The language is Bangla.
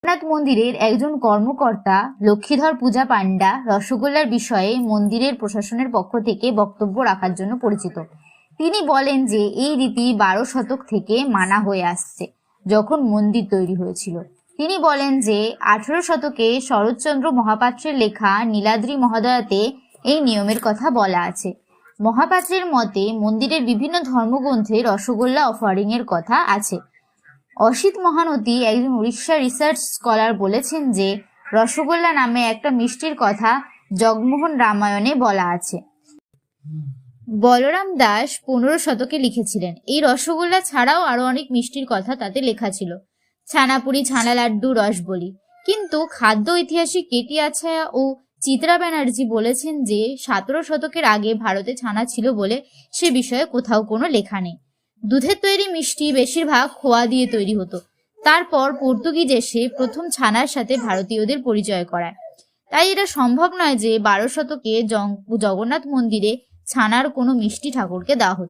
জগন্নাথ মন্দিরের একজন কর্মকর্তা লক্ষ্মীধর পূজা পান্ডা রসগোল্লার বিষয়ে মন্দিরের প্রশাসনের পক্ষ থেকে বক্তব্য রাখার জন্য পরিচিত। তিনি বলেন যে এই রীতি 12 শতক থেকে মানা হয়ে আসছে যখন মন্দির তৈরি হয়েছিল। তিনি বলেন যে 18 শতকে শরৎচন্দ্র মহাপাত্রের লেখা নীলাদ্রি মহোদয়াতে এই নিয়মের কথা বলা আছে। মহাপাত্রের মতে মন্দিরের বিভিন্ন ধর্মগ্রন্থে রসগোল্লা অফারিং এর কথা আছে। অসিত মহানতি, একজন উড়িষ্যা রিসার্চ স্কলার, বলেছেন যে রসগোল্লা নামে একটা মিষ্টির কথা জগমোহন রামায়ণে বলা আছে। বলরাম দাস 15 শতকে লিখেছিলেন। এই রসগোল্লা ছাড়াও আরো অনেক মিষ্টির কথা তাতে লেখা ছিল, ছানাপুরি, ছানা লাড্ডু, রসবলি। কিন্তু খাদ্য ঐতিহাসিক কেটি আছায়া ও চিত্রা ব্যানার্জি বলেছেন যে 17 শতকের আগে ভারতে ছানা ছিল বলে সে বিষয়ে কোথাও কোনো লেখা নেই। দুধের তৈরি মিষ্টি বেশিরভাগ খোয়া দিয়ে তৈরি হতো। তারপর পর্তুগিজ এসে প্রথম ছানার সাথে ভারতীয়দের পরিচয় করায়। তাই এটা সম্ভব নয় যে 12 শতকে জগন্নাথ মন্দিরে ছানার কোনো মিষ্টি ঠাকুরকে দেওয়া হতো।